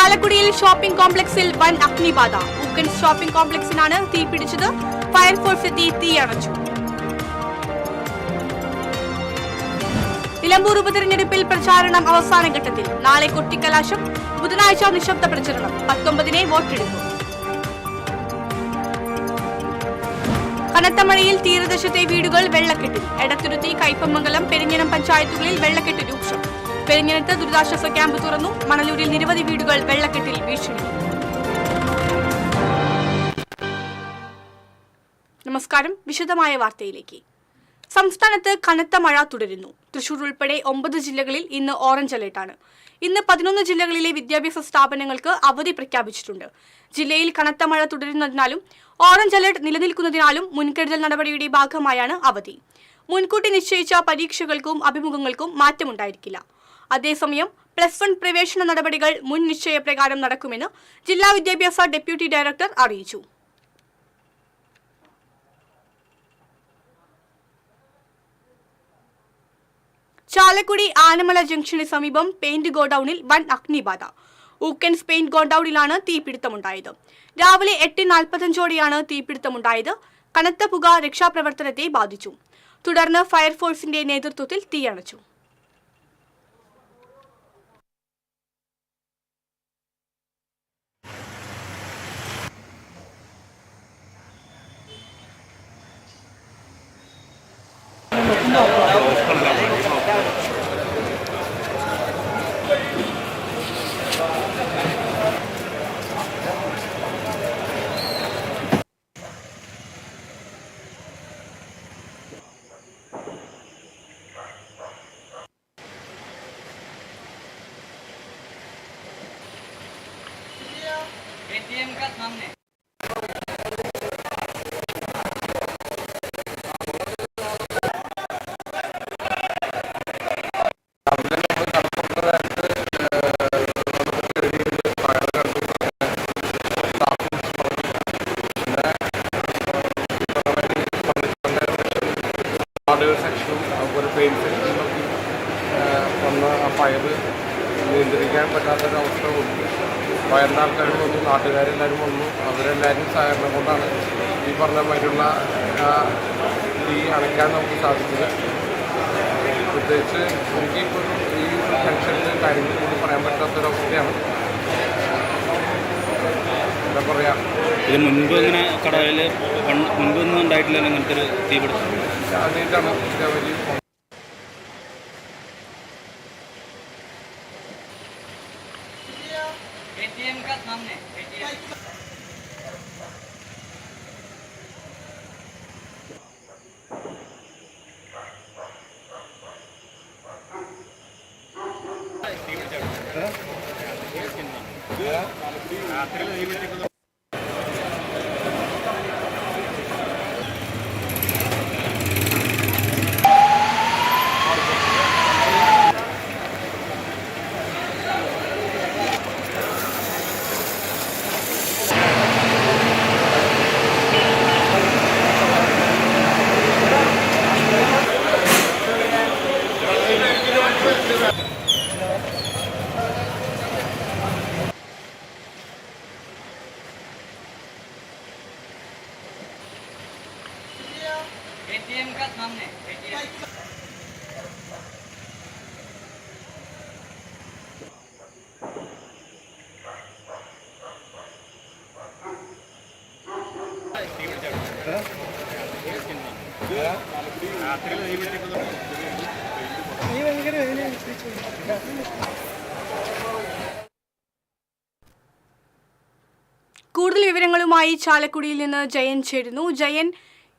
ചാലക്കുടിയിൽ ഷോപ്പിംഗ് കോംപ്ലക്സിൽ വൻ അഗ്നിബാധ. ഊക്കൻസ് ഷോപ്പിംഗ് കോംപ്ലക്സിനാണ് തീപിടിച്ചത്. ഫയർഫോഴ്സ് എത്തി തീയണച്ചു. നിലമ്പൂർ ഉപതെരഞ്ഞെടുപ്പിൽ പ്രചാരണം അവസാന ഘട്ടത്തിൽ. നാളെ കൊട്ടിക്കലാശം. ബുധനാഴ്ച നിശബ്ദ പ്രചരണം. 19-ന് വോട്ടെടുപ്പ്. കനത്ത മഴയിൽ തീരദേശത്തെ വീടുകൾ വെള്ളക്കെട്ടിൽ. എടത്തുരുത്തി, കയ്പമംഗലം, പെരിഞ്ഞനം പഞ്ചായത്തുകളിൽ വെള്ളക്കെട്ട് രൂക്ഷം. പെരിഞ്ഞനത്ത് ദുരിതാശ്വാസ ക്യാമ്പ് തുറന്നു. മണലൂരിൽ നിരവധി വീടുകൾ വെള്ളക്കെട്ടിൽ ഭീഷണി. നമസ്കാരം. വിശദമായ വാർത്തയിലേക്ക്. സംസ്ഥാനത്ത് കനത്ത മഴ തുടരുന്നു. തൃശൂർ ഉൾപ്പെടെ 9 ജില്ലകളിൽ ഇന്ന് ഓറഞ്ച് അലർട്ടാണ്. ഇന്ന് 11 ജില്ലകളിലെ വിദ്യാഭ്യാസ സ്ഥാപനങ്ങൾക്ക് അവധി പ്രഖ്യാപിച്ചിട്ടുണ്ട്. ജില്ലയിൽ കനത്ത മഴ തുടരുന്നതിനാലും ഓറഞ്ച് അലർട്ട് നിലനിൽക്കുന്നതിനാലും മുൻകരുതൽ നടപടിയുടെ ഭാഗമായാണ് അവധി. മുൻകൂട്ടി നിശ്ചയിച്ച പരീക്ഷകൾക്കും അഭിമുഖങ്ങൾക്കും മാറ്റമുണ്ടായിരിക്കില്ല. അതേസമയം +1 പ്രവേശന നടപടികൾ മുൻ നിശ്ചയപ്രകാരം നടക്കുമെന്ന് ജില്ലാ വിദ്യാഭ്യാസ ഡെപ്യൂട്ടി ഡയറക്ടർ അറിയിച്ചു. ചാലക്കുടി ആനമല ജംഗ്ഷന് സമീപം പെയിന്റ് ഗോഡൌണിൽ വൻ അഗ്നിബാധ. ഊക്കൻസ് പെയിന്റ് ഗോഡൌണിലാണ് തീപിടുത്തമുണ്ടായത്. രാവിലെ 8:45ഓടെയാണ് തീപിടുത്തമുണ്ടായത്. കനത്ത പുക രക്ഷാപ്രവർത്തനത്തെ ബാധിച്ചു. തുടർന്ന് ഫയർഫോഴ്സിന്റെ നേതൃത്വത്തിൽ തീയണച്ചു. एटीएम का सामने സെക്ഷനും അതുപോലെ പെയിന്റ് സെക്ഷനിലൊക്കെ വന്ന ആ ഫയർ നിയന്ത്രിക്കാൻ പറ്റാത്തൊരവസ്ഥ ഉണ്ട്. ഫയറിൻ്റെ ആൾക്കാരും വന്നു, നാട്ടുകാരെല്ലാവരും വന്നു. അവരെല്ലാവരും സഹകരണം കൊണ്ടാണ് ഈ പറഞ്ഞ മാതിരിയുള്ള തീ അണയ്ക്കാൻ നമുക്ക് സാധിച്ചത്. പ്രത്യേകിച്ച് എനിക്കിപ്പോൾ ഈ ജംഗ്ഷനിൽ കാര്യങ്ങൾ കൂടി പറയാൻ പറ്റാത്തൊരവസ്ഥയാണ്. എന്താ പറയുക, ഇത് മുൻപ് ഇങ്ങനെ കടയിൽ മുൻപൊന്നും ഉണ്ടായിട്ടില്ല അങ്ങനത്തെ ഒരു തീപിടുത്തം. ആദ്യമായിട്ടാണ് ഇതേവരി. एटीएम का सामने एटीएम एटीएम का सामने एटीएम കൂടുതൽ വിവരങ്ങളുമായി ചാലക്കുടിയിൽ നിന്ന് ജയൻ ചേരുന്നു. ജയൻ,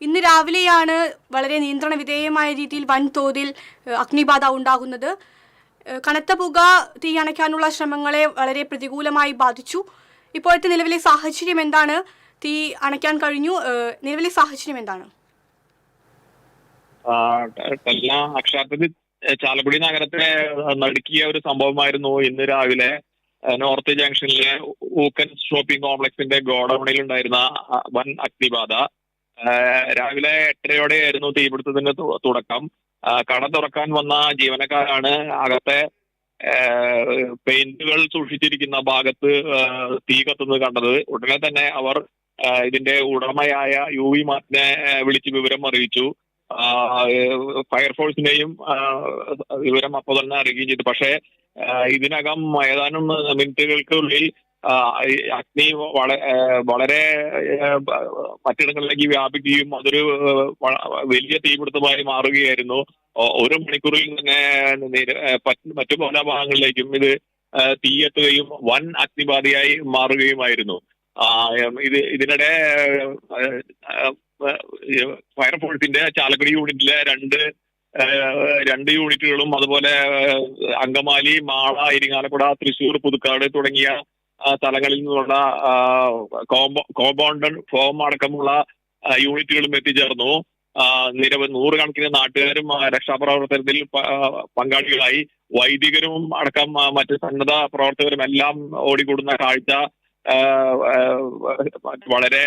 ഇന്ന് രാവിലെയാണ് വളരെ നിയന്ത്രണ വിധേയമായ രീതിയിൽ വൻതോതിൽ അഗ്നിബാധ ഉണ്ടാകുന്നത്. കനത്ത പുക തീ അണയ്ക്കാനുള്ള ശ്രമങ്ങളെ വളരെ പ്രതികൂലമായി ബാധിച്ചു. ഇപ്പോഴത്തെ നിലവിലെ സാഹചര്യം എന്താണ്? തീ അണയ്ക്കാൻ കഴിഞ്ഞു. നിലവിലെ സാഹചര്യം എന്താണ്? അക്ഷരാർത്ഥത്തിൽ ചാലക്കുടി നഗരത്തെ നടുക്കിയ ഒരു സംഭവമായിരുന്നു ഇന്ന് രാവിലെ നോർത്ത് ജംഗ്ഷനിലെ ഊക്കൻ ഷോപ്പിംഗ് കോംപ്ലക്സിന്റെ ഗോഡൌണിൽ ഉണ്ടായിരുന്ന വൻ അഗ്നിബാധ. രാവിലെ 8:30 തീപിടുത്തത്തിന്റെ തുടക്കം. കട തുറക്കാൻ വന്ന ജീവനക്കാരാണ് അകത്തെ പെയിന്റുകൾ സൂക്ഷിച്ചിരിക്കുന്ന ഭാഗത്ത് തീ കത്തുന്നത് കണ്ടത്. ഉടനെ തന്നെ അവർ ഇതിന്റെ ഉടമയായ യു വി മാർട്ടിനെ വിളിച്ച് വിവരം അറിയിച്ചു. ഫയർഫോഴ്സിനെയും വിവരം അപ്പോൾ തന്നെ അറിയുകയും ചെയ്തു. പക്ഷേ ഇതിനകം ഏതാനും മിനിറ്റുകൾക്കുള്ളിൽ അഗ്നി വളരെ മറ്റിടങ്ങളിലേക്ക് വ്യാപിക്കുകയും അതൊരു വലിയ തീപിടുത്തമായി മാറുകയായിരുന്നു. ഒരു മണിക്കൂറിൽ തന്നെ മറ്റു പല ഭാഗങ്ങളിലേക്കും ഇത് തീയെത്തുകയും വൻ അഗ്നിബാധയായി മാറുകയുമായിരുന്നു. ഇതിനിടെ ഫയർഫോഴ്സിന്റെ ചാലക്കുടി യൂണിറ്റിലെ രണ്ട് യൂണിറ്റുകളും അതുപോലെ അങ്കമാലി, മാള, ഇരിങ്ങാലക്കുട, തൃശൂർ, പുതുക്കാട് തുടങ്ങിയ സ്ഥലങ്ങളിൽ നിന്നുള്ള കോമ്പൗണ്ട് ഫോം അടക്കമുള്ള യൂണിറ്റുകളും എത്തിച്ചേർന്നു. നൂറുകണക്കിന് നാട്ടുകാരും രക്ഷാപ്രവർത്തനത്തിൽ പങ്കാളികളായി. വൈദികരും അടക്കം മറ്റ് സന്നദ്ധ പ്രവർത്തകരും എല്ലാം ഓടിക്കൂടുന്ന കാഴ്ച വളരെ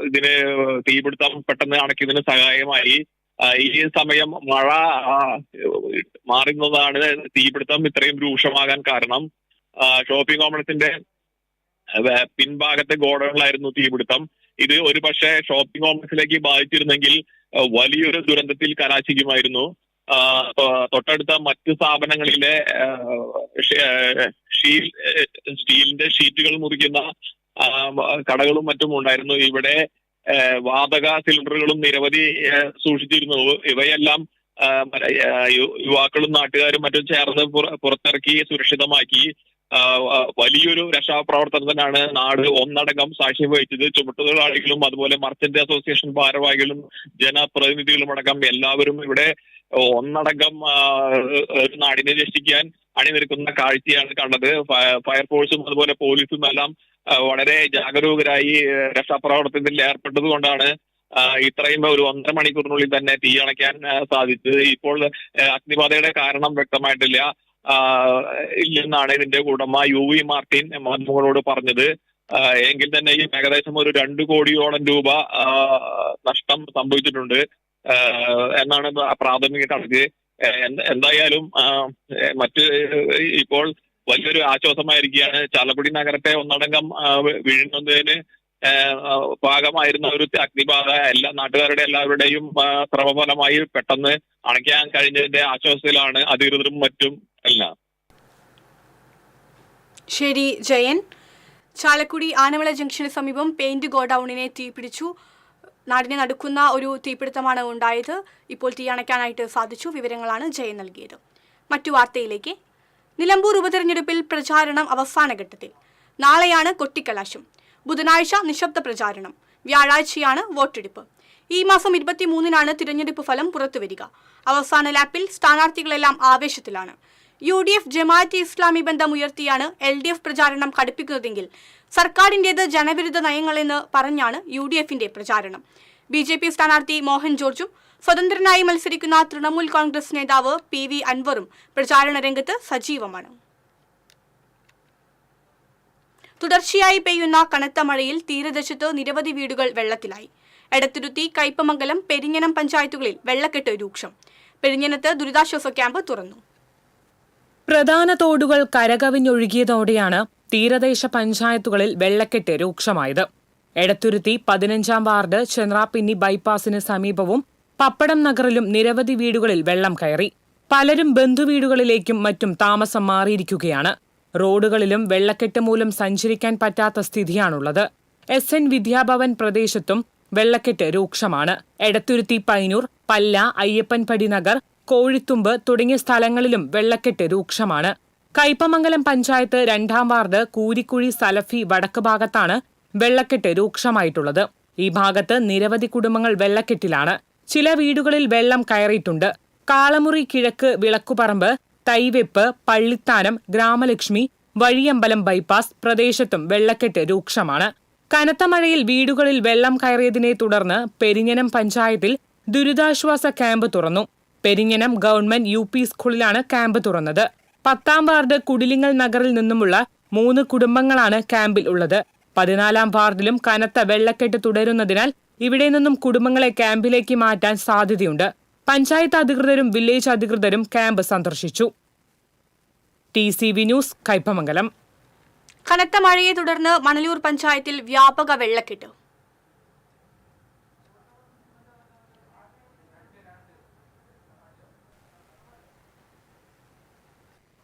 ഇതിന് തീപിടുത്തം പെട്ടെന്ന് അണയ്ക്കുന്നതിന് സഹായമായി. ഈ സമയം മഴ മാറുന്നതാണ് തീപിടുത്തം ഇത്രയും രൂക്ഷമാകാൻ കാരണം. ഷോപ്പിംഗ് കോംപ്ലക്സിന്റെ പിൻഭാഗത്തെ ഗോഡൌണിലായിരുന്നു തീപിടുത്തം. ഇത് ഒരു പക്ഷേ ഷോപ്പിംഗ് കോംപ്ലക്സിലേക്ക് ബാധിച്ചിരുന്നെങ്കിൽ വലിയൊരു ദുരന്തത്തിൽ കലാശിക്കുമായിരുന്നു. തൊട്ടടുത്ത മറ്റ് സ്ഥാപനങ്ങളിലെ സ്റ്റീലിന്റെ ഷീറ്റുകൾ മുറിക്കുന്ന കടകളും മറ്റും ഉണ്ടായിരുന്നു. ഇവിടെ വാതക സിലിണ്ടറുകളും നിരവധി സൂക്ഷിച്ചിരുന്നു. ഇവയെല്ലാം യുവാക്കളും നാട്ടുകാരും മറ്റും ചേർന്ന് പുറത്തിറക്കി സുരക്ഷിതമാക്കി. വലിയൊരു രക്ഷാപ്രവർത്തനത്തിനാണ് നാട് ഒന്നടങ്കം സാക്ഷ്യം വഹിച്ചത്. ചുമട്ടുതൊഴിലാളികളും അതുപോലെ മർച്ചന്റ് അസോസിയേഷൻ ഭാരവാഹികളും ജനപ്രതിനിധികളും അടക്കം എല്ലാവരും ഇവിടെ ഒന്നടങ്കം ഒരു നാടിനെ രക്ഷിക്കാൻ അണിനിരക്കുന്ന കാഴ്ചയാണ് കണ്ടത്. ഫയർഫോഴ്സും അതുപോലെ പോലീസും എല്ലാം വളരെ ജാഗരൂകരായി രക്ഷാപ്രവർത്തനത്തിൽ ഏർപ്പെട്ടത് കൊണ്ടാണ് ഇത്രയും ഒരു 1.5 മണിക്കൂറിനുള്ളിൽ തന്നെ തീ അണയ്ക്കാൻ സാധിച്ചത്. ഇപ്പോൾ അഗ്നിബാധയുടെ കാരണം വ്യക്തമായിട്ടില്ല ഇല്ലെന്നാണ് ഇതിന്റെ ഉടമ യു വി മാർട്ടിൻ മാധ്യമങ്ങളോട് പറഞ്ഞത്. എങ്കിൽ തന്നെ ഈ ഏകദേശം ഒരു 2 കോടിയോളം രൂപ നഷ്ടം സംഭവിച്ചിട്ടുണ്ട് എന്നാണ് പ്രാഥമിക കണക്ക്. എന്തായാലും ഇപ്പോൾ വലിയൊരു ആശ്വാസമായിരിക്കുകയാണ്. ചാലക്കുടി നഗരത്തെ ഒന്നടങ്കം വീഴുന്നതിന് ഭാഗമായിരുന്ന ഒരു അഗ്നിബാധ നാട്ടുകാരുടെ എല്ലാവരുടെയും ശ്രമഫലമായി പെട്ടെന്ന് അണയ്ക്കാൻ കഴിഞ്ഞതിന്റെ ആശ്വാസത്തിലാണ് അധികൃതരും മറ്റും എല്ലാം. ശരി ജയൻ. ചാലക്കുടി ആനവിള ജംഗ്ഷന് സമീപം പെയിന്റ് ഗോഡൌണിനെ തീപിടിച്ചു. നാടിനെ നടുക്കുന്ന ഒരു തീപിടുത്തമാണ് ഉണ്ടായത്. ഇപ്പോൾ തീ അണയ്ക്കാനായിട്ട് സാധിച്ചു. വിവരങ്ങളാണ് ജയൻ നൽകിയത്. മറ്റു വാർത്തയിലേക്ക്. നിലമ്പൂർ ഉപതെരഞ്ഞെടുപ്പിൽ പ്രചാരണം അവസാന ഘട്ടത്തിൽ. നാളെയാണ് കൊട്ടിക്കലാശം. ബുധനാഴ്ച നിശബ്ദ പ്രചാരണം. വ്യാഴാഴ്ചയാണ് വോട്ടെടുപ്പ്. ഈ മാസം 23-നാണ് തിരഞ്ഞെടുപ്പ് ഫലം പുറത്തുവരിക. അവസാന ലാപ്പിൽ സ്ഥാനാർത്ഥികളെല്ലാം ആവേശത്തിലാണ്. UDF ജമാഅത്തെ ഇസ്ലാമി ബന്ധം ഉയർത്തിയാണ് LDF പ്രചാരണം കടുപ്പിക്കുന്നതെങ്കിൽ സർക്കാരിൻ്റേത് ജനവിരുദ്ധ നയങ്ങളെന്ന് പറഞ്ഞാണ് UDFന്റെ പ്രചാരണം. BJP സ്ഥാനാർത്ഥി മോഹൻ ജോർജും സ്വതന്ത്രനായി മത്സരിക്കുന്ന തൃണമൂൽ കോൺഗ്രസ് നേതാവ് PV അൻവറും പ്രചാരണ രംഗത്ത് സജീവമാണ്. തുടർച്ചയായി പെയ്യുന്ന കനത്ത മഴയിൽ തീരദേശത്ത് നിരവധി വീടുകൾ വെള്ളത്തിലായി. എടത്തുരുത്തി, കയ്പമംഗലം, പെരിഞ്ഞനം പഞ്ചായത്തുകളിൽ വെള്ളക്കെട്ട് രൂക്ഷം. പെരിഞ്ഞനത്ത് ദുരിതാശ്വാസ ക്യാമ്പ് തുറന്നു. പ്രധാന തോടുകൾ കരകവിഞ്ഞൊഴുകിയതോടെയാണ് തീരദേശ പഞ്ചായത്തുകളിൽ വെള്ളക്കെട്ട് രൂക്ഷമായത്. എടത്തുരുത്തി 15-ാം വാർഡ് ചെന്ത്രാപ്പിന്നി ബൈപ്പാസിന് സമീപവും പപ്പടം നഗറിലും നിരവധി വീടുകളിൽ വെള്ളം കയറി. പലരും ബന്ധുവീടുകളിലേക്കും മറ്റും താമസം മാറിയിരിക്കുകയാണ്. റോഡുകളിലും വെള്ളക്കെട്ട് മൂലം സഞ്ചരിക്കാൻ പറ്റാത്ത സ്ഥിതിയാണുള്ളത്. SN വിദ്യാഭവൻ പ്രദേശത്തും വെള്ളക്കെട്ട് രൂക്ഷമാണ്. എടത്തുരുത്തി, പൈനൂർ, പല്ല, അയ്യപ്പൻപടി നഗർ, കോഴിത്തുമ്പ് തുടങ്ങിയ സ്ഥലങ്ങളിലും വെള്ളക്കെട്ട് രൂക്ഷമാണ്. കയ്പമംഗലം പഞ്ചായത്ത് 2-ാം വാർഡ് കൂരിക്കുഴി സലഫി വടക്ക് ഭാഗത്താണ് വെള്ളക്കെട്ട് രൂക്ഷമായിട്ടുള്ളത്. ഈ ഭാഗത്ത് നിരവധി കുടുംബങ്ങൾ വെള്ളക്കെട്ടിലാണ്. ചില വീടുകളിൽ വെള്ളം കയറിയിട്ടുണ്ട്. കാളമുറി കിഴക്ക്, വിളക്കുപറമ്പ്, തൈവെപ്പ്, പള്ളിത്താനം, ഗ്രാമലക്ഷ്മി, വഴിയമ്പലം ബൈപ്പാസ് പ്രദേശത്തും വെള്ളക്കെട്ട് രൂക്ഷമാണ്. കനത്ത മഴയിൽ വീടുകളിൽ വെള്ളം കയറിയതിനെ തുടർന്ന് പെരിഞ്ഞനം പഞ്ചായത്തിൽ ദുരിതാശ്വാസ ക്യാമ്പ് തുറന്നു. പെരിഞ്ഞനം ഗവൺമെന്റ് UP സ്കൂളിലാണ് ക്യാമ്പ് തുറന്നത്. 10-ാം വാർഡ് കുടിലിങ്ങൽ നഗറിൽ നിന്നുമുള്ള 3 കുടുംബങ്ങളാണ് ക്യാമ്പിൽ ഉള്ളത്. 14-ാം വാർഡിലും കനത്ത വെള്ളക്കെട്ട് തുടരുന്നതിനാൽ ഇവിടെ നിന്നും കുടുംബങ്ങളെ ക്യാമ്പിലേക്ക് മാറ്റാൻ സാധ്യതയുണ്ട്. പഞ്ചായത്ത് അധികൃതരും വില്ലേജ് അധികൃതരും ക്യാമ്പ് സന്ദർശിച്ചു. TCV news Kaipamangalam. കനത്ത മഴയെ തുടർന്ന് മണലൂർ പഞ്ചായത്തിൽ വ്യാപക വെള്ളക്കെട്ട്.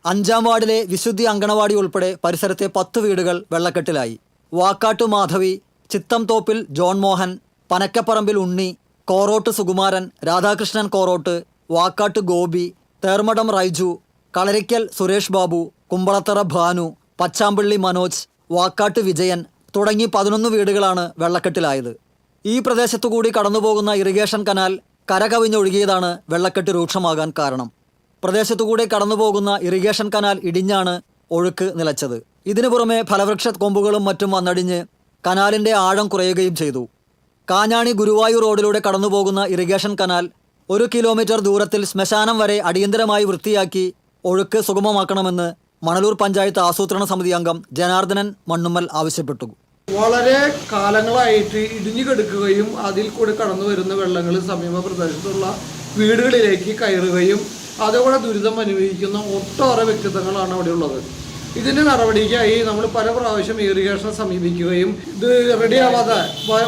അഞ്ചാം വാർഡിലെ വിശുദ്ധി അങ്കണവാടി ഉൾപ്പെടെ പരിസരത്തെ 10 വീടുകൾ വെള്ളക്കെട്ടിലായി. വാക്കാട്ടു മാധവി, ചിത്തംതോപ്പിൽ ജോൺ മോഹൻ, പനക്കപ്പറമ്പിൽ ഉണ്ണി, കോറോട്ട് സുകുമാരൻ, രാധാകൃഷ്ണൻ കോറോട്ട്, വാക്കാട്ട് ഗോപി, തേർമടം റൈജു, കളരിക്കൽ സുരേഷ് ബാബു, കുമ്പളത്തറ ഭാനു, പച്ചാമ്പള്ളി മനോജ്, വാക്കാട്ട് വിജയൻ തുടങ്ങി 11 വീടുകളാണ് വെള്ളക്കെട്ടിലായത്. ഈ പ്രദേശത്തുകൂടി കടന്നുപോകുന്ന ഇറിഗേഷൻ കനാൽ കരകവിഞ്ഞൊഴുകിയതാണ് വെള്ളക്കെട്ട് രൂക്ഷമാകാൻ കാരണം. പ്രദേശത്തുകൂടെ കടന്നുപോകുന്ന ഇറിഗേഷൻ കനാൽ ഇടിഞ്ഞാണ് ഒഴുക്ക് നിലച്ചത്. ഇതിനു പുറമെ ഫലവൃക്ഷ കൊമ്പുകളും മറ്റും വന്നടിഞ്ഞ് കനാലിന്റെ ആഴം കുറയുകയും ചെയ്തു. കാഞ്ഞാണി ഗുരുവായൂർ റോഡിലൂടെ കടന്നുപോകുന്ന ഇറിഗേഷൻ കനാൽ 1 കിലോമീറ്റർ ദൂരത്തിൽ ശ്മശാനം വരെ അടിയന്തരമായി വൃത്തിയാക്കി ഒഴുക്ക് സുഗമമാക്കണമെന്ന് മണലൂർ പഞ്ചായത്ത് ആസൂത്രണ സമിതി അംഗം ജനാർദ്ദനൻ മണ്ണുമ്മൽ ആവശ്യപ്പെട്ടു. വളരെ കാലങ്ങളായിട്ട് ഇടിഞ്ഞു കിടക്കുകയും അതിൽ കൂടി കടന്നു വരുന്ന വെള്ളങ്ങൾ സമീപ പ്രദേശത്തുള്ള വീടുകളിലേക്ക് കയറുകയും അതോടെ ദുരിതം അനുഭവിക്കുന്ന ഒട്ടേറെ വ്യക്തിത്വങ്ങളാണ് അവിടെ ഉള്ളത്. ഇതിൻ്റെ നടപടിക്കായി നമ്മൾ പല പ്രാവശ്യം ഇറിഗേഷനെ സമീപിക്കുകയും ഇത് റെഡിയാവാതെ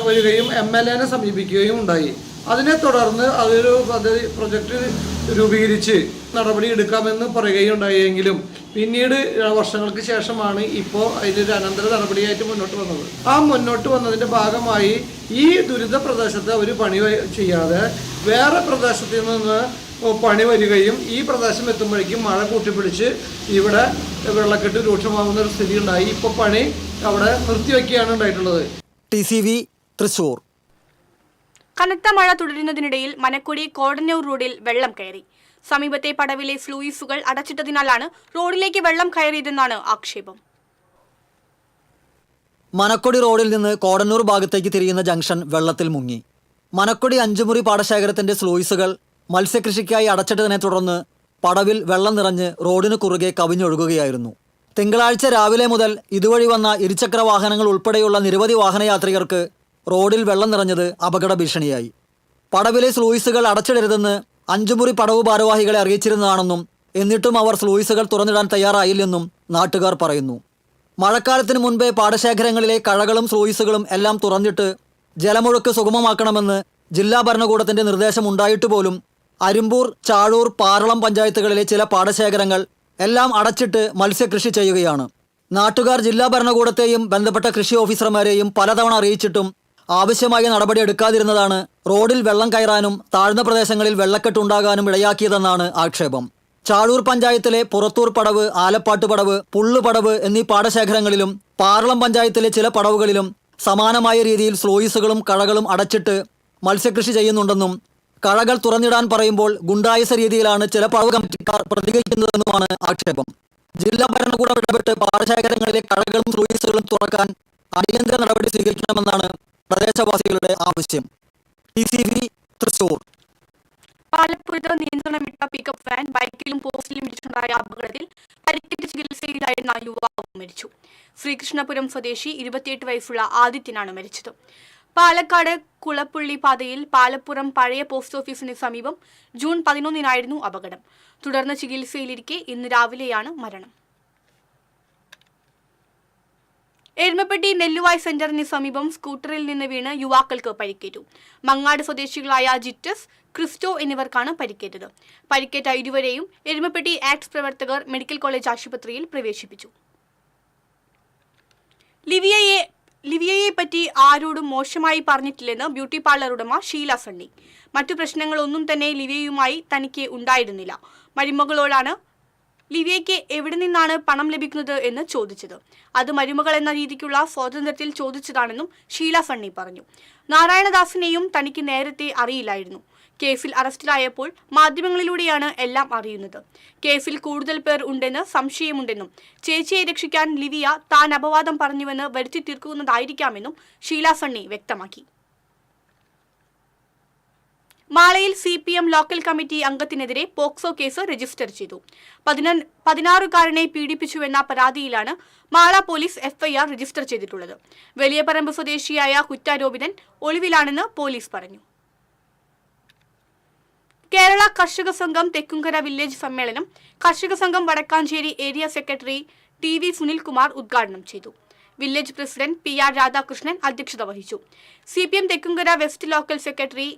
വരികയും MLA സമീപിക്കുകയും ഉണ്ടായി. അതിനെ തുടർന്ന് അതൊരു പ്രൊജക്റ്റ് രൂപീകരിച്ച് നടപടി എടുക്കാമെന്ന് പറയുകയുണ്ടായെങ്കിലും പിന്നീട് വർഷങ്ങൾക്ക് ശേഷമാണ് ഇപ്പോൾ അതിലൊരു അനന്തര നടപടിയായിട്ട് മുന്നോട്ട് വന്നത്. ആ മുന്നോട്ട് വന്നതിൻ്റെ ഭാഗമായി ഈ ദുരിത പ്രദേശത്ത് അവർ പണി ചെയ്യാതെ വേറെ പ്രദേശത്ത് നിന്ന് പണി വരികയും ഈ പ്രദേശം എത്തുമ്പോഴേക്കും മഴ കൂട്ടിപ്പിടിച്ച് ഇവിടെ വെള്ളക്കെട്ട് രൂക്ഷമാകുന്ന ഒരു സ്ഥിതി ഉണ്ടായി. ഇപ്പോൾ പണി അവിടെ നിർത്തിവെക്കുകയാണ് ഉണ്ടായിട്ടുള്ളത്. TCV തൃശൂർ. കനത്ത മഴ തുടരുന്നതിനിടയിൽ മനക്കൊടി കോടന്നൂർ റോഡിൽ വെള്ളം കയറി. സമീപത്തെ പടവിലെ സ്ലൂയിസുകൾ അടച്ചിട്ടതിനാലാണ് റോഡിലേക്ക് വെള്ളം കയറിയതെന്നാണ് ആക്ഷേപം. മനക്കൊടി റോഡിൽ നിന്ന് കോടന്നൂർ ഭാഗത്തേക്ക് തിരിയുന്ന ജംഗ്ഷൻ വെള്ളത്തിൽ മുങ്ങി. മനക്കൊടി 5 മുറി പാടശേഖരത്തിന്റെ സ്ലൂയിസുകൾ മത്സ്യകൃഷിക്കായി അടച്ചിട്ടതിനെ തുടർന്ന് പടവിൽ വെള്ളം നിറഞ്ഞ് റോഡിന് കുറുകെ കവിഞ്ഞൊഴുകുകയായിരുന്നു. തിങ്കളാഴ്ച രാവിലെ മുതൽ ഇതുവഴി വന്ന ഇരുചക്ര വാഹനങ്ങൾ ഉൾപ്പെടെയുള്ള നിരവധി വാഹനയാത്രികർക്ക് റോഡിൽ വെള്ളം നിറഞ്ഞത് അപകട ഭീഷണിയായി. പടവിലെ സ്ലൂയിസുകൾ അടച്ചിടരുതെന്ന് 5 മുറി പടവ് ഭാരവാഹികളെ അറിയിച്ചിരുന്നതാണെന്നും എന്നിട്ടും അവർ സ്ലൂയിസുകൾ തുറന്നിടാൻ തയ്യാറായില്ലെന്നും നാട്ടുകാർ പറയുന്നു. മഴക്കാലത്തിന് മുൻപേ പാടശേഖരങ്ങളിലെ കഴകളും സ്ലൂയിസുകളും എല്ലാം തുറന്നിട്ട് ജലമൊഴുക്ക് സുഗമമാക്കണമെന്ന് ജില്ലാ ഭരണകൂടത്തിന്റെ നിർദ്ദേശം ഉണ്ടായിട്ട് പോലും അരിമ്പൂർ, ചാഴൂർ, പാറളം പഞ്ചായത്തുകളിലെ ചില പാടശേഖരങ്ങൾ എല്ലാം അടച്ചിട്ട് മത്സ്യകൃഷി ചെയ്യുകയാണ്. നാട്ടുകാർ ജില്ലാ ഭരണകൂടത്തെയും ബന്ധപ്പെട്ട കൃഷി ഓഫീസർമാരെയും പലതവണ അറിയിച്ചിട്ടും ആവശ്യമായ നടപടി എടുക്കാതിരുന്നതാണ് റോഡിൽ വെള്ളം കയറാനും താഴ്ന്ന പ്രദേശങ്ങളിൽ വെള്ളക്കെട്ടുണ്ടാകാനും ഇടയാക്കിയതെന്നാണ് ആക്ഷേപം. ചാഴൂർ പഞ്ചായത്തിലെ പുറത്തൂർ പടവ്, ആലപ്പാട്ട് പടവ്, പുള്ളുപടവ് എന്നീ പാടശേഖരങ്ങളിലും പാറളം പഞ്ചായത്തിലെ ചില പടവുകളിലും സമാനമായ രീതിയിൽ സ്ലൂയിസുകളും കഴകളും അടച്ചിട്ട് മത്സ്യകൃഷി ചെയ്യുന്നുണ്ടെന്നും കഴകൾ തുറന്നിടാൻ പറയുമ്പോൾ ഗുണ്ടായുസ രീതിയിലാണ് ചില പടവ് കമ്മിറ്റിക്കാർ പ്രതികരിക്കുന്നതെന്നുമാണ് ആക്ഷേപം. ജില്ലാ ഭരണകൂടം ഇടപെട്ട് പാടശേഖരങ്ങളിലെ കഴകളും സ്ലൂയിസുകളും തുറക്കാൻ അടിയന്തര നടപടി സ്വീകരിക്കണമെന്നാണ് പ്രദേശവാസികളുടെ ആവശ്യം. TCV തൃശൂർ. പാലപ്പുറത്ത് നിയന്ത്രണം വിട്ട പിക്കപ്പ് വാൻ ബൈക്കിലും പോസ്റ്റിലും ഇടിച്ചുണ്ടായ അപകടത്തിൽ പരിക്കേറ്റ് ചികിത്സയിലായിരുന്ന യുവാവ് മരിച്ചു. ശ്രീകൃഷ്ണപുരം സ്വദേശി 28 വയസ്സുള്ള ആദിത്യനാണ് മരിച്ചത്. പാലക്കാട് കുളപ്പുള്ളി പാതയിൽ പാലപ്പുറം പഴയ പോസ്റ്റ് ഓഫീസിന് സമീപം ജൂൺ 11-നായിരുന്നു അപകടം. തുടർന്ന് ചികിത്സയിലിരിക്കെ ഇന്ന് രാവിലെയാണ് മരണം. എരുമപ്പെട്ടി നെല്ലുവായ് സെന്ററിന് സമീപം സ്കൂട്ടറിൽ നിന്ന് വീണ് യുവാക്കൾക്ക് പരിക്കേറ്റു. മങ്ങാട് സ്വദേശികളായ ജിറ്റസ്, ക്രിസ്റ്റോ എന്നിവർക്കാണ് പരിക്കേറ്റത്. പരിക്കേറ്റ ഇരുവരെയും എരുമപ്പെട്ടി ആക്ട്സ് പ്രവർത്തകർ മെഡിക്കൽ കോളേജ് ആശുപത്രിയിൽ പ്രവേശിപ്പിച്ചു. ലിവിയയെ പറ്റി ആരോടും മോശമായി പറഞ്ഞിട്ടില്ലെന്ന് ബ്യൂട്ടി പാർലർ ഉടമ ഷീല സണ്ണി. മറ്റു പ്രശ്നങ്ങളൊന്നും തന്നെ ലിവിയയുമായി തനിക്ക് ഉണ്ടായിരുന്നില്ല. മരുമകളോടാണ് ലിവിയയ്ക്ക് എവിടെ നിന്നാണ് പണം ലഭിക്കുന്നത് എന്ന് ചോദിച്ചത്. അത് മരുമകൾ എന്ന രീതിക്കുള്ള സ്വാതന്ത്ര്യത്തിൽ ചോദിച്ചതാണെന്നും ഷീല സണ്ണി പറഞ്ഞു. നാരായണദാസിനെയും തനിക്ക് നേരത്തെ അറിയില്ലായിരുന്നു. കേസിൽ അറസ്റ്റിലായപ്പോൾ മാധ്യമങ്ങളിലൂടെയാണ് എല്ലാം അറിയുന്നത്. കേസിൽ കൂടുതൽ പേർ ഉണ്ടെന്ന് സംശയമുണ്ടെന്നും ചേച്ചിയെ രക്ഷിക്കാൻ ലിവിയ താൻ അപവാദം പറഞ്ഞുവെന്ന് വരുത്തി തീർക്കുന്നതായിരിക്കാമെന്നും ഷീല സണ്ണി വ്യക്തമാക്കി. മാളയിൽ CPM ലോക്കൽ കമ്മിറ്റി അംഗത്തിനെതിരെ പോക്സോ കേസ് രജിസ്റ്റർ ചെയ്തു. 16-കാരനെ പീഡിപ്പിച്ചുവെന്ന പരാതിയിലാണ് മാള പോലീസ് FIR രജിസ്റ്റർ ചെയ്തിട്ടുള്ളത്. വലിയപറമ്പ് സ്വദേശിയായ കുറ്റാരോപിതൻ ഒളിവിലാണെന്ന് പോലീസ് പറഞ്ഞു. കേരള കർഷക സംഘം തെക്കുംകര വില്ലേജ് സമ്മേളനം കർഷക സംഘം Vadakkanchery area secretary TV Sunilkumar ഉദ്ഘാടനം ചെയ്തു. വില്ലേജ് പ്രസിഡന്റ് PR രാധാകൃഷ്ണൻ അധ്യക്ഷത വഹിച്ചു. CPM Thekkumkara west local secretary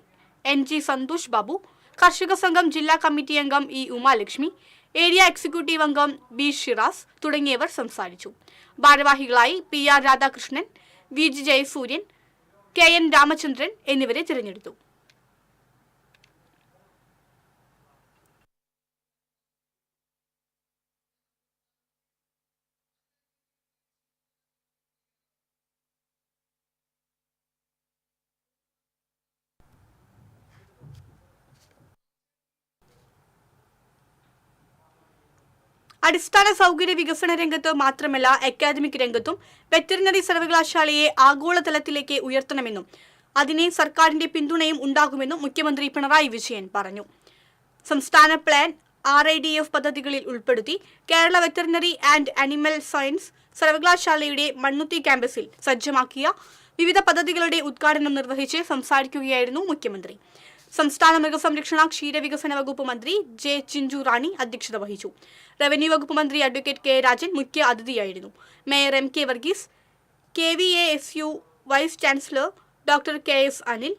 NG Santhosh Babu, കർഷക സംഘം ജില്ലാ കമ്മിറ്റി അംഗം E ഉമാലക്ഷ്മി, ഏരിയ എക്സിക്യൂട്ടീവ് അംഗം B ഷിറാസ് തുടങ്ങിയവർ സംസാരിച്ചു. ഭാരവാഹികളായി PR Radhakrishnan, VG Jayasuryan, KN Ramachandran എന്നിവരെ തിരഞ്ഞെടുത്തു. അടിസ്ഥാന സൗകര്യ വികസന രംഗത്ത് മാത്രമല്ല അക്കാദമിക് രംഗത്തും വെറ്ററിനറി സർവകലാശാലയെ ആഗോളതലത്തിലേക്ക് ഉയർത്തണമെന്നും അതിനെ സർക്കാരിന്റെ പിന്തുണയും ഉണ്ടാകുമെന്നും മുഖ്യമന്ത്രി പിണറായി വിജയൻ പറഞ്ഞു. സംസ്ഥാന പ്ലാൻ RIDF പദ്ധതികളിൽ ഉൾപ്പെടുത്തി Kerala veterinary and animal science സർവകലാശാലയുടെ മണ്ണുത്തി ക്യാമ്പസിൽ സജ്ജമാക്കിയ വിവിധ പദ്ധതികളുടെ ഉദ്ഘാടനം നിർവഹിച്ച് സംസാരിക്കുകയായിരുന്നു മുഖ്യമന്ത്രി. സംസ്ഥാന മൃഗസംരക്ഷണ ക്ഷീരവികസന വകുപ്പ് മന്ത്രി J ചിഞ്ചു റാണി അധ്യക്ഷത വഹിച്ചു. റവന്യൂ വകുപ്പ് മന്ത്രി അഡ്വക്കേറ്റ് K രാജൻ മുഖ്യ അതിഥിയായിരുന്നു. Mayor MK Varghese, KVASU vice chancellor doctor KS Anil,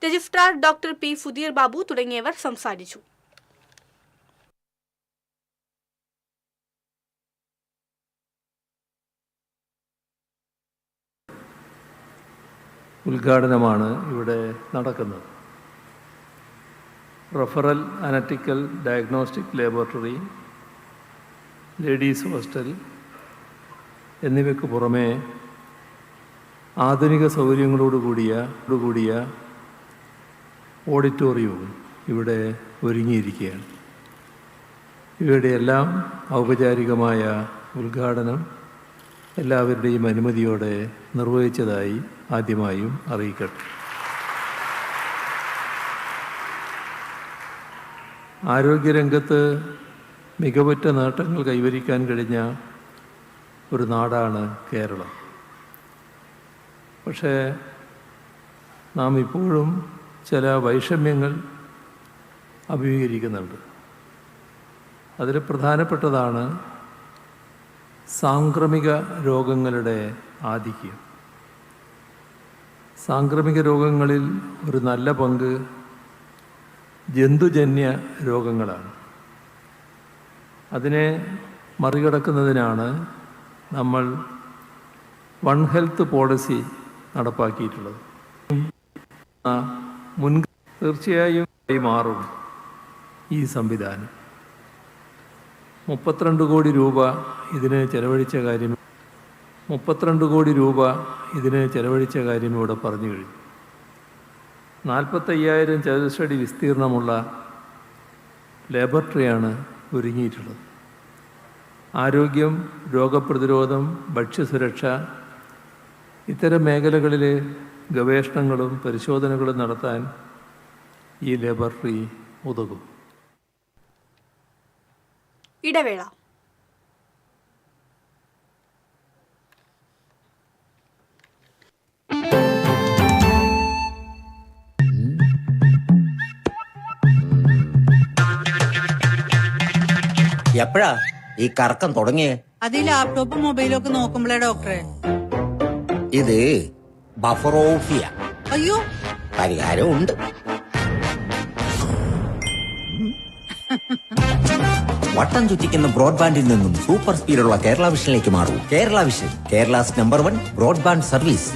registrar doctor P Sudheer Babu തുടങ്ങിയവർ സംസാരിച്ചു. ഉദ്ഘാടനമാണ് ഇവിടെ നടക്കുന്നത്. Referral analytical diagnostic laboratory, ladies hostel എന്നിവയ്ക്ക് പുറമെ ആധുനിക സൗകര്യങ്ങളോടുകൂടിയ ഓഡിറ്റോറിയവും ഇവിടെ ഒരുങ്ങിയിരിക്കുകയാണ്. ഇവയുടെയെല്ലാം ഔപചാരികമായ ഉദ്ഘാടനം എല്ലാവരുടെയും അനുമതിയോടെ നിർവഹിച്ചതായി ആദ്യമായും അറിയിക്കട്ടെ. ആരോഗ്യരംഗത്ത് മികവുറ്റ നേട്ടങ്ങൾ കൈവരിക്കാൻ കഴിഞ്ഞ ഒരു നാടാണ് കേരളം. പക്ഷേ നാം ഇപ്പോഴും ചില വൈഷമ്യങ്ങൾ അഭിമുഖീകരിക്കുന്നുണ്ട്. അതിൽ പ്രധാനപ്പെട്ടതാണ് സാംക്രമിക രോഗങ്ങളുടെ ആധിക്യം. സാംക്രമിക രോഗങ്ങളിൽ ഒരു നല്ല പങ്ക് ജന്തുജന്യ രോഗങ്ങളാണ്. അതിനെ മറികടക്കുന്നതിനാണ് നമ്മൾ വൺ ഹെൽത്ത് പോളിസി നടപ്പാക്കിയിട്ടുള്ളത്. തീർച്ചയായും മാറും ഈ സംവിധാനം. 32 കോടി രൂപ ഇതിന് ചെലവഴിച്ച കാര്യം ഇവിടെ പറഞ്ഞു കഴിഞ്ഞു. 45,000 ചതുരശ്രടി വിസ്തീർണമുള്ള ലാബോറട്ടറിയാണ് ഒരുങ്ങിയിട്ടുള്ളത്. ആരോഗ്യം, രോഗപ്രതിരോധം, ഭക്ഷ്യസുരക്ഷ ഇത്തരം മേഖലകളിൽ ഗവേഷണങ്ങളും പരിശോധനകളും നടത്താൻ ഈ ലാബോറട്ടറി ഉതകും. ഇടവേള. എപ്പോഴാ ഈ കറക്കം തുടങ്ങിയേ? അത് ഈ ലാപ്ടോപ്പും മൊബൈലും ഒക്കെ നോക്കുമ്പോഴേ ഡോക്ടറെ. ഇത് ബഫറോഫിയ. അയ്യോ, പരിഹാരം ഉണ്ട്. വട്ടം ചുറ്റിക്കുന്ന ബ്രോഡ്ബാൻഡിൽ നിന്നും സൂപ്പർ സ്പീഡുള്ള കേരള വിഷനിലേക്ക് മാറൂ. Kerala vision, Kerala's number 1 broadband service.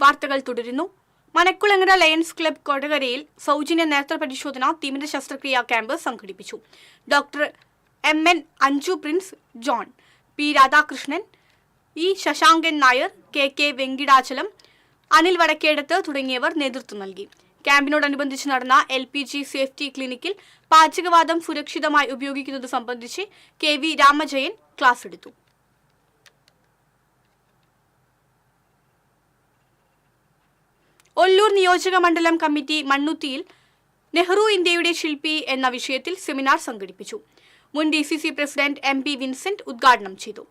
വാർത്തകൾ തുടരുന്നു. മനക്കുളങ്ങര ലയൺസ് ക്ലബ് കൊടകരയിൽ സൗജന്യ നേത്ര പരിശോധന തിമിര ശസ്ത്രക്രിയാ ക്യാമ്പ് സംഘടിപ്പിച്ചു. Doctor MN Anju Prince John, P Radhakrishnan, E Sasankan Nair, KK Venkitachalam, Anil Vadakkedath തുടങ്ങിയവർ നേതൃത്വം നൽകി. ക്യാമ്പിനോടനുബന്ധിച്ച് നടന്ന LPG സേഫ്റ്റി ക്ലിനിക്കിൽ പാചകവാതം സുരക്ഷിതമായി ഉപയോഗിക്കുന്നത് സംബന്ധിച്ച് KV രാമജയൻ ക്ലാസ് എടുത്തു. ഒല്ലൂർ നിയോജക മണ്ഡലം കമ്മിറ്റി മണ്ണുത്തിയിൽ നെഹ്റു ഇന്ത്യയുടെ ശില്പി എന്ന വിഷയത്തിൽ സെമിനാർ സംഘടിപ്പിച്ചു. മുൻ DCC പ്രസിഡന്റ് MP വിൻസെന്റ് ഉദ്ഘാടനം ചെയ്തു.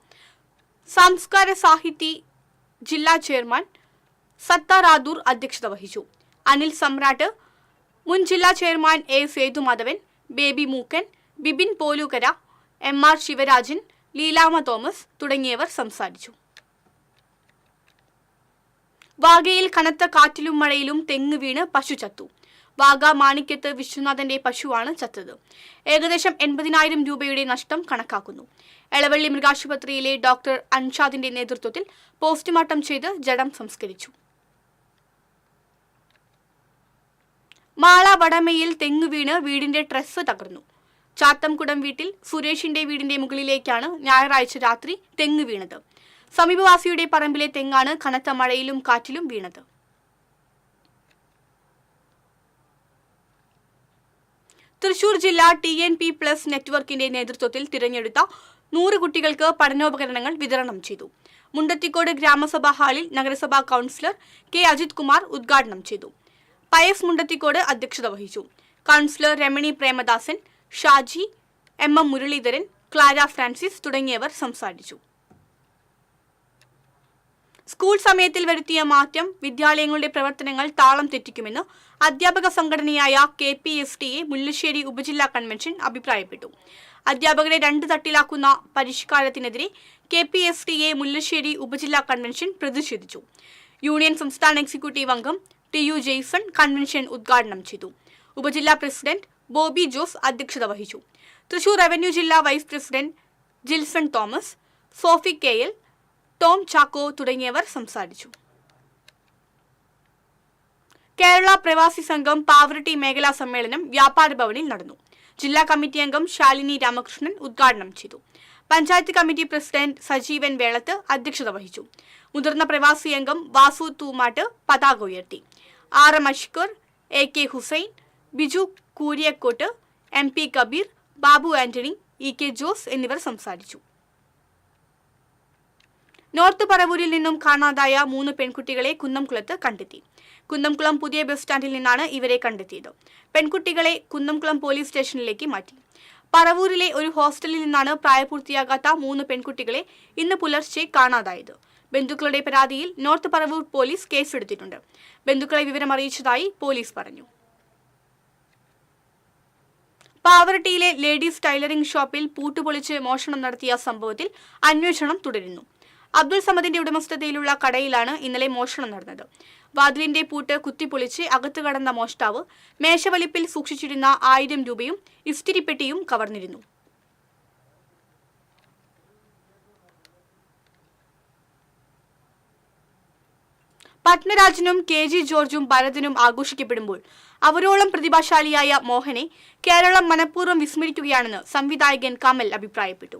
സംസ്കാര സാഹിതി ജില്ലാ ചെയർമാൻ സത്താറാദൂർ അധ്യക്ഷത വഹിച്ചു. അനിൽ സമ്രാട്ട്, മുൻ ജില്ലാ chairman A Sethumadhavan, Baby Mookkan, Bibin Polookkara, MR Sivarajan, Leelamma Thomas തുടങ്ങിയവർ സംസാരിച്ചു. വാഗയിൽ കനത്ത കാറ്റിലും മഴയിലും തെങ്ങ് വീണ് പശു ചത്തു. വാഗ മാണിക്യത്ത് വിശ്വനാഥന്റെ പശുവാണ് ചത്തത്. ഏകദേശം 80,000 രൂപയുടെ നഷ്ടം കണക്കാക്കുന്നു. എളവള്ളി മൃഗാശുപത്രിയിലെ ഡോക്ടർ അൻഷാദിന്റെ നേതൃത്വത്തിൽ പോസ്റ്റ്മോർട്ടം ചെയ്ത് ജഡം സംസ്കരിച്ചു. മാള വടമയിൽ തെങ്ങ് വീണ് വീടിന്റെ ട്രസ് തകർന്നു. ചാത്തംകുടം വീട്ടിൽ സുരേഷിന്റെ വീടിന്റെ മുകളിലേക്കാണ് ഞായറാഴ്ച രാത്രി തെങ്ങ് വീണത്. സമീപവാസിയുടെ പറമ്പിലെ തെങ്ങാണ് കനത്ത മഴയിലും കാറ്റിലും വീണത്. തൃശൂർ ജില്ലാ TNP+ നെറ്റ്വർക്കിന്റെ നേതൃത്വത്തിൽ തിരഞ്ഞെടുത്ത 100 കുട്ടികൾക്ക് പഠനോപകരണങ്ങൾ വിതരണം ചെയ്തു. മുണ്ടത്തിക്കോട് ഗ്രാമസഭാ ഹാളിൽ നഗരസഭാ കൗൺസിലർ K. അജിത് കുമാർ ഉദ്ഘാടനം ചെയ്തു. പയസ് മുണ്ടത്തിക്കോട് അധ്യക്ഷത വഹിച്ചു. Councillor Ramani Premadasan, Shaji, MM Muraleedharan, Clara Francis തുടങ്ങിയവർ സംസാരിച്ചു. സ്കൂൾ സമയത്തിൽ വരുത്തിയ മാറ്റം വിദ്യാലയങ്ങളുടെ പ്രവർത്തനങ്ങൾ താളം തെറ്റിക്കുമെന്ന് അധ്യാപക സംഘടനയായ KPSTA മുല്ലശ്ശേരി ഉപജില്ലാ കൺവെൻഷൻ അഭിപ്രായപ്പെട്ടു. അധ്യാപകരെ 2 തട്ടിലാക്കുന്ന പരിഷ്കാരത്തിനെതിരെ KPSTA മുല്ലശ്ശേരി ഉപജില്ലാ കൺവെൻഷൻ പ്രതിഷേധിച്ചു. യൂണിയൻ സംസ്ഥാന എക്സിക്യൂട്ടീവ് അംഗം TU ജെയ്സൺ കൺവെൻഷൻ ഉദ്ഘാടനം ചെയ്തു. ഉപജില്ലാ പ്രസിഡന്റ് ബോബി ജോസ് അധ്യക്ഷത വഹിച്ചു. തൃശൂർ റവന്യൂ ജില്ലാ vice president Jilson Thomas, Sophie KL, Tom Chacko തുടങ്ങിയവർ സംസാരിച്ചു. കേരള പ്രവാസി സംഘം പാവറട്ടി മേഖലാ സമ്മേളനം വ്യാപാര ഭവനിൽ നടന്നു. ജില്ലാ കമ്മിറ്റി അംഗം ശാലിനി രാമകൃഷ്ണൻ ഉദ്ഘാടനം ചെയ്തു. പഞ്ചായത്ത് കമ്മിറ്റി പ്രസിഡന്റ് സജീവൻ വേളത്ത് അധ്യക്ഷത വഹിച്ചു. മുതിർന്ന പ്രവാസി അംഗം വാസു തൂമാട്ട് പതാക ഉയർത്തി. RM Ashkar, AK Hussain, Biju കൂരിയക്കോട്ട്, MP Kabir, Babu Antony, EK Jose എന്നിവർ സംസാരിച്ചു. നോർത്ത് പറവൂരിൽ നിന്നും കാണാതായ 3 പെൺകുട്ടികളെ കുന്നംകുളത്ത് കണ്ടെത്തി. കുന്നംകുളം പുതിയ ബസ് സ്റ്റാൻഡിൽ നിന്നാണ് ഇവരെ കണ്ടെത്തിയത്. പെൺകുട്ടികളെ കുന്നംകുളം പോലീസ് സ്റ്റേഷനിലേക്ക് മാറ്റി. പറവൂരിലെ ഒരു ഹോസ്റ്റലിൽ നിന്നാണ് പ്രായപൂർത്തിയാകാത്ത 3 പെൺകുട്ടികളെ ഇന്ന് പുലർച്ചെ കാണാതായത്. ബന്ധുക്കളുടെ പരാതിയിൽ നോർത്ത് പറവൂർ പോലീസ് കേസെടുത്തിട്ടുണ്ട്. ബന്ധുക്കളെ വിവരം അറിയിച്ചതായി പോലീസ് പറഞ്ഞു. പാവറട്ടിയിലെ ലേഡീസ് ടൈലറിംഗ് ഷോപ്പിൽ പൂട്ടുപൊളിച്ച് മോഷണം നടത്തിയ സംഭവത്തിൽ അന്വേഷണം തുടരുന്നു. അബ്ദുൾ സമദിന്റെ ഉടമസ്ഥതയിലുള്ള കടയിലാണ് ഇന്നലെ മോഷണം നടന്നത്. വാതിലിന്റെ പൂട്ട് കുത്തിപ്പൊളിച്ച് അകത്തു കടന്ന മോഷ്ടാവ് മേശവലിപ്പിൽ സൂക്ഷിച്ചിരുന്ന 1000 രൂപയും ഇസ്തിരിപ്പെട്ടിയും കവർന്നിരുന്നു. പത്മരാജനും KG ജോർജും ഭരതനും ആഘോഷിക്കപ്പെടുമ്പോൾ അവരോളം പ്രതിഭാശാലിയായ മോഹനെ കേരളം മനഃപൂർവ്വം വിസ്മരിക്കുകയാണെന്ന് സംവിധായകൻ കമൽ അഭിപ്രായപ്പെട്ടു.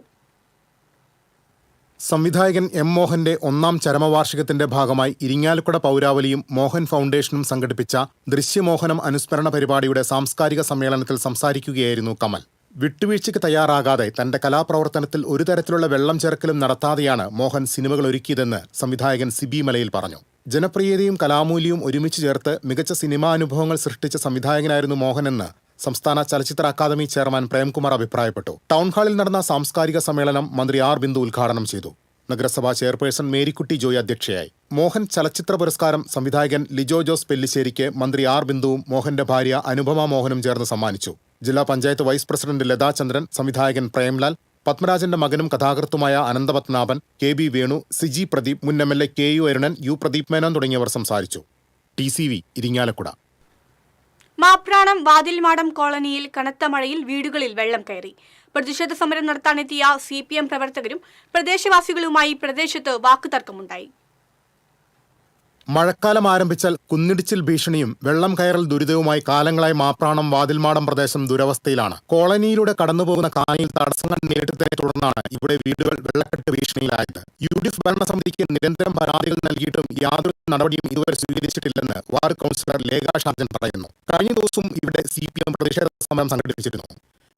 സംവിധായകൻ M. മോഹന്റെ 1ാം ചരമവാർഷികത്തിന്റെ ഭാഗമായി ഇരിങ്ങാലക്കുട പൗരാവലിയും മോഹൻ ഫൗണ്ടേഷനും സംഘടിപ്പിച്ച ദൃശ്യമോഹനം അനുസ്മരണ പരിപാടിയുടെ സാംസ്കാരിക സമ്മേളനത്തിൽ സംസാരിക്കുകയായിരുന്നു കമൽ. വിട്ടുവീഴ്ചയ്ക്ക് തയ്യാറാകാതെ തന്റെ കലാപ്രവർത്തനത്തിൽ ഒരു തരത്തിലുള്ള വെള്ളം ചേർക്കലും നടത്താതെയാണ് മോഹൻ സിനിമകൾ ഒരുക്കിയതെന്ന് സംവിധായകൻ സിബി മലയിൽ പറഞ്ഞു. ജനപ്രിയതയും കലാമൂല്യവും ഒരുമിച്ച് ചേർത്ത് മികച്ച സിനിമാനുഭവങ്ങൾ സൃഷ്ടിച്ച സംവിധായകനായിരുന്നു മോഹനെന്ന് സംസ്ഥാന ചലച്ചിത്ര അക്കാദമി ചെയർമാൻ പ്രേംകുമാർ അഭിപ്രായപ്പെട്ടു. ടൗൺഹാളിൽ നടന്ന സാംസ്കാരിക സമ്മേളനം മന്ത്രി R. ബിന്ദു ഉദ്ഘാടനം ചെയ്തു. നഗരസഭാ ചെയർപേഴ്സൺ മേരിക്കുട്ടി ജോയ് അധ്യക്ഷയായി. മോഹൻ ചലച്ചിത്ര പുരസ്കാരം സംവിധായകൻ ലിജോ ജോസ് പെല്ലിശ്ശേരിക്ക് മന്ത്രി R. ബിന്ദുവും മോഹന്റെ ഭാര്യ അനുപമ മോഹനും ചേർന്ന് സമ്മാനിച്ചു. ജില്ലാ പഞ്ചായത്ത് വൈസ് പ്രസിഡന്റ് ലതാ ചന്ദ്രൻ, സംവിധായകൻ പ്രേംലാൽ, പത്മരാജന്റെ മകനും കഥാകൃത്തുമായ അനന്തപത്മനാഭൻ, KB വേണു, സിജി പ്രദീപ്, മുൻ MLA KU Arunan, U. Pradeep Menon തുടങ്ങിയവർ സംസാരിച്ചു. TCV ഇരിങ്ങാലക്കുട. മാപ്രാണം വാതിൽമാടം കോളനിയിൽ കനത്ത മഴയിൽ വീടുകളിൽ വെള്ളം കയറി. പ്രതിഷേധ സമരം നടത്താനെത്തിയ CPM പ്രവർത്തകരും പ്രദേശവാസികളുമായി പ്രദേശത്ത് വാക്കുതർക്കമുണ്ടായി. മഴക്കാലം ആരംഭിച്ചാൽ കുന്നിടിച്ചിൽ ഭീഷണിയും വെള്ളം കയറൽ ദുരിതവുമായി കാലങ്ങളായി മാപ്രാണം വാതിൽമാടം പ്രദേശം ദുരവസ്ഥയിലാണ്. കോളനിയിലൂടെ കടന്നുപോകുന്ന കാനിയിൽ തടസ്സങ്ങൾ നേരിട്ടതിനെ തുടർന്നാണ് ഇവിടെ വീടുകൾ വെള്ളക്കെട്ട് ഭീഷണിയിലായത്. UDF ഭരണസമിതിക്ക് നിരന്തരം പരാതികൾ നൽകിയിട്ടും യാതൊരു നടപടിയും ഇതുവരെ സ്വീകരിച്ചിട്ടില്ലെന്ന് വാർഡ് കൗൺസിലർ ലേഖ ഷാജൻ പറയുന്നു. കഴിഞ്ഞ ദിവസവും ഇവിടെ CPM പ്രതിഷേധ സമരം സംഘടിപ്പിച്ചിരുന്നു.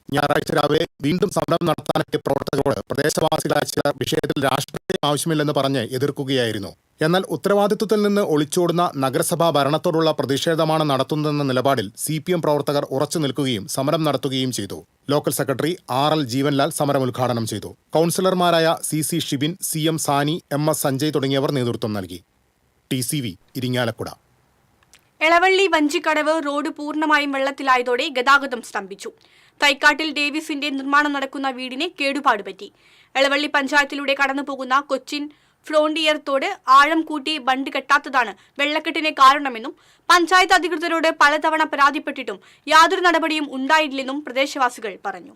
ഞായറാഴ്ച രാവിലെ വീണ്ടും സമരം നടത്താനെത്തിയ പ്രവർത്തകരോട് പ്രദേശവാസികളായ ചിലർ വിഷയത്തിൽ രാഷ്ട്രീയ ആവശ്യമില്ലെന്ന് പറഞ്ഞ് എതിർക്കുകയായിരുന്നു. എന്നാൽ ഉത്തരവാദിത്വത്തിൽ നിന്ന് ഒളിച്ചോടുന്ന നഗരസഭാ ഭരണത്തോടുള്ള പ്രതിഷേധമാണ് നടത്തുന്നതെന്ന നിലപാടിൽ CPM പ്രവർത്തകർ ഉറച്ചു നിൽക്കുകയും സമരം നടത്തുകയും ചെയ്തു. ലോക്കൽ സെക്രട്ടറി RL ജീവൻലാൽ സമരം ഉദ്ഘാടനം ചെയ്തു. കൗൺസിലർമാരായ CC ഷിബിൻ, CM സാനി, MS സഞ്ജയ് തുടങ്ങിയവർ നേതൃത്വം നൽകി. TCV ഇരിങ്ങാലക്കുട. എളവള്ളി വഞ്ചിക്കടവ് റോഡ് പൂർണ്ണമായും വെള്ളത്തിലായതോടെ ഗതാഗതം സ്തംഭിച്ചു. തൈക്കാട്ടിൽ ഡേവിസിന്റെ നിർമ്മാണം നടക്കുന്ന വീടിന് കേടുപാട് പറ്റി. എളവള്ളി പഞ്ചായത്തിലൂടെ കടന്നുപോകുന്ന കൊച്ചിൻ ഫ്രോണ്ടിയർ തോട് ആഴം കൂട്ടി ബണ്ട് കെട്ടാത്തതാണ് വെള്ളക്കെട്ടിന് കാരണമെന്നും പഞ്ചായത്ത് അധികൃതരോട് പലതവണ പരാതിപ്പെട്ടിട്ടും യാതൊരു നടപടിയും ഉണ്ടായില്ലെന്നും പ്രദേശവാസികൾ പറഞ്ഞു.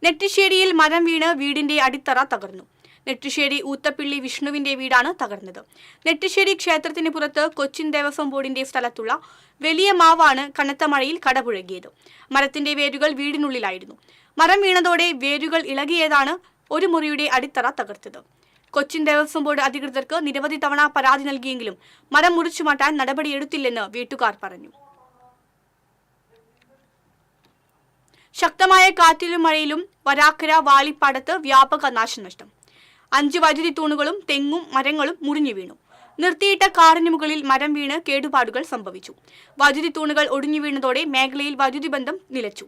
നെട്ടിശ്ശേരിയിൽ മരം വീണ് വീടിന്റെ അടിത്തറ തകർന്നു. നെട്ടിശ്ശേരി ഊത്തപ്പിള്ളി വിഷ്ണുവിന്റെ വീടാണ് തകർന്നത്. നെട്ടിശ്ശേരി ക്ഷേത്രത്തിന് പുറത്ത് കൊച്ചിൻ ദേവസ്വം ബോർഡിന്റെ സ്ഥലത്തുള്ള വലിയ മാവാണ് കനത്ത മഴയിൽ കടപുഴകിയത്. മരത്തിന്റെ വേരുകൾ വീടിനുള്ളിലായിരുന്നു. മരം വീണതോടെ വേരുകൾ ഇളകിയതാണ് ഒരു മുറിയുടെ അടിത്തറ തകർത്തത്. കൊച്ചിൻ ദേവസ്വം ബോർഡ് അധികൃതർക്ക് നിരവധി തവണ പരാതി നൽകിയെങ്കിലും മരം മുറിച്ചു മാറ്റാൻ നടപടിയെടുത്തില്ലെന്ന് വീട്ടുകാർ പറഞ്ഞു. ശക്തമായ കാറ്റിലും മഴയിലും വരാക്കര വാളിപ്പാടത്ത് വ്യാപക നാശനഷ്ടം. 5 വൈദ്യുതി തൂണുകളും തെങ്ങും മരങ്ങളും മുറിഞ്ഞു വീണു. നിർത്തിയിട്ട കാറിന് മുകളിൽ മരം വീണ് കേടുപാടുകൾ സംഭവിച്ചു. വൈദ്യുതി തൂണുകൾ ഒടിഞ്ഞു വീണതോടെ മേഖലയിൽ വൈദ്യുതി ബന്ധം നിലച്ചു.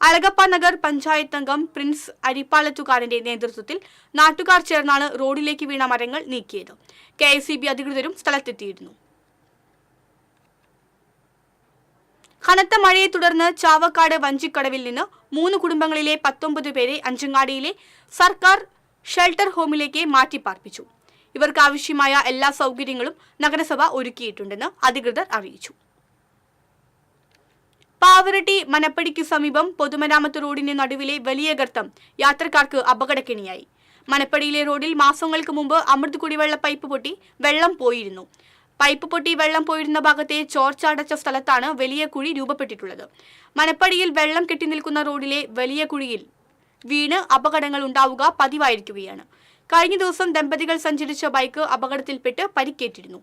അളഗപ്പ നഗർ പഞ്ചായത്ത് അംഗം പ്രിൻസ് അരിപ്പാലത്തുകാരന്റെ നേതൃത്വത്തിൽ നാട്ടുകാർ ചേർന്നാണ് റോഡിലേക്ക് വീണ മരങ്ങൾ നീക്കിയത്. KICB അധികൃതരും സ്ഥലത്തെത്തിയിരുന്നു. കനത്ത മഴയെ തുടർന്ന് ചാവക്കാട് വഞ്ചിക്കടവിൽ നിന്ന് 3 കുടുംബങ്ങളിലെ 19 പേരെ അഞ്ചങ്ങാടിയിലെ സർക്കാർ ഷെൽട്ടർ ഹോമിലേക്ക് മാറ്റിപ്പാർപ്പിച്ചു. ഇവർക്ക് ആവശ്യമായ എല്ലാ സൗകര്യങ്ങളും നഗരസഭ ഒരുക്കിയിട്ടുണ്ടെന്ന് അധികൃതർ അറിയിച്ചു. പാവറട്ടി മനപ്പടിക്ക് സമീപം പൊതുമരാമത്ത് റോഡിന് നടുവിലെ വലിയ ഗർത്തം യാത്രക്കാർക്ക് അപകടക്കെണിയായി. മനപ്പടിയിലെ റോഡിൽ മാസങ്ങൾക്ക് മുമ്പ് അമൃത് കുടിവെള്ള പൈപ്പ് പൊട്ടി വെള്ളം പോയിരുന്നു. പൈപ്പ് പൊട്ടി വെള്ളം പോയിരുന്ന ഭാഗത്തെ ചോർച്ച അടച്ച സ്ഥലത്താണ് വലിയ കുഴി രൂപപ്പെട്ടിട്ടുള്ളത്. മനപ്പടിയിൽ വെള്ളം കെട്ടിനിൽക്കുന്ന റോഡിലെ വലിയ കുഴിയിൽ വീണ് അപകടങ്ങൾ ഉണ്ടാവുക പതിവായിരിക്കുകയാണ്. കഴിഞ്ഞ ദിവസം ദമ്പതികൾ സഞ്ചരിച്ച ബൈക്ക് അപകടത്തിൽപ്പെട്ട് പരിക്കേറ്റിരുന്നു.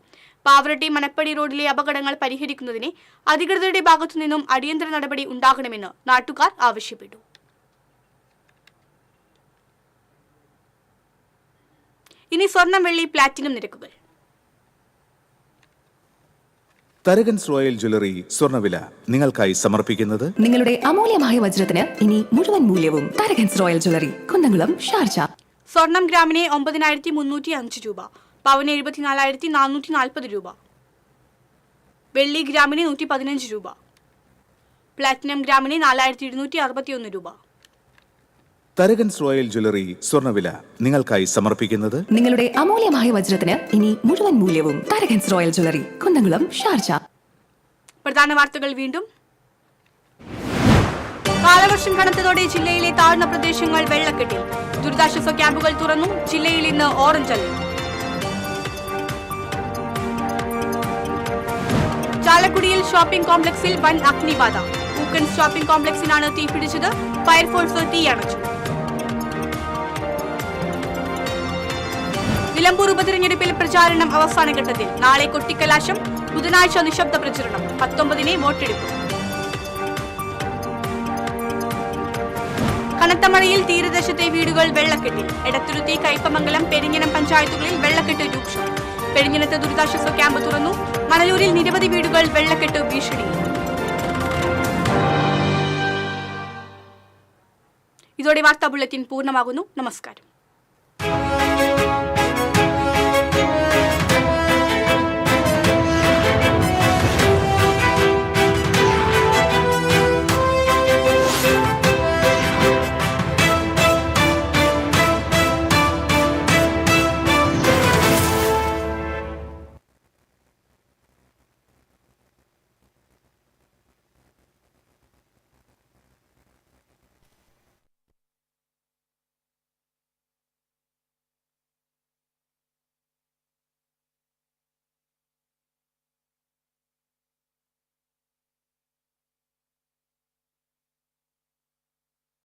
പാവറട്ടി മനപ്പടി റോഡിലെ അപകടങ്ങൾ പരിഹരിക്കുന്നതിന് അധികൃതരുടെ ഭാഗത്തുനിന്നും അടിയന്തര നടപടി ഉണ്ടാകണമെന്ന് നാട്ടുകാർ ആവശ്യപ്പെട്ടു. ഇനി സ്വർണം, വെള്ളി, പ്ലാറ്റിനം നിരക്കുകൾ. തരകൻസ് റോയൽ ജ്വല്ലറി സ്വർണ്ണവില നിങ്ങൾക്കായി സമർപ്പിക്കുന്നത് നിങ്ങളുടെ അമൂല്യമായ വജ്രത്തിന് ഇനി മുഴുവൻ മൂല്യവും Tharakans royal jewellery, Kunnamkulam, Sharjah. സ്വർണം ഗ്രാമിന് 9305 രൂപ, പവന് 74,440 രൂപ, വെള്ളി ഗ്രാമിന് 115 രൂപ, പ്ലാറ്റിനം ഗ്രാമിന് 4261 രൂപ. തരകൻസ് റോയൽ ജ്വല്ലറി സ്വർണ്ണവില നിങ്ങൾക്കായി സമർപ്പിക്കുന്നത് നിങ്ങളുടെ അമൂല്യമായ വജ്രത്തിന് ഇനി മുഴുവൻ മൂല്യവും Tharakans royal jewellery, Kunnamkulam, Sharjah. പ്രധാന വാർത്തകൾ വീണ്ടും. കാലവർഷം കനത്തതോടെ ജില്ലയിലെ താഴ്ന്ന പ്രദേശങ്ങൾ വെള്ളക്കെട്ടിൽ. ദുരിതാശ്വാസ ക്യാമ്പുകൾ തുറന്നു. ജില്ലയിൽ ഇന്ന് ഓറഞ്ച് അലർട്ട്. ചാലക്കുടിയിൽ ഷോപ്പിംഗ് കോംപ്ലക്സിൽ വൻ അഗ്നിബാധ. പൂക്കൻ ഷോപ്പിംഗ് കോംപ്ലക്സിനാണ് തീപിടിച്ചത്. ഫയർഫോഴ്സ് തീയണച്ചു. നിലമ്പൂർ ഉപതെരഞ്ഞെടുപ്പിൽ പ്രചാരണം അവസാന ഘട്ടത്തിൽ. നാളെ കൊട്ടിക്കലാശം, ബുധനാഴ്ച നിശബ്ദ പ്രചരണം. 19-ന് വോട്ടെടുപ്പ്. കനത്ത മഴയിൽ തീരദേശത്തെ വീടുകൾ വെള്ളക്കെട്ടിൽ. എടത്തുരുത്തി, കയ്പമംഗലം, പെരിഞ്ഞനം പഞ്ചായത്തുകളിൽ വെള്ളക്കെട്ട് രൂക്ഷം. പെരിഞ്ഞനത്ത് ദുരിതാശ്വാസ ക്യാമ്പ് തുറന്നു. മണലൂരിൽ നിരവധി വീടുകൾ വെള്ളക്കെട്ട് ഭീഷണിയിൽ. ഇതോടെ വാർത്താ ബുള്ളറ്റിൻ പൂർണ്ണമാകുന്നു. നമസ്കാരം.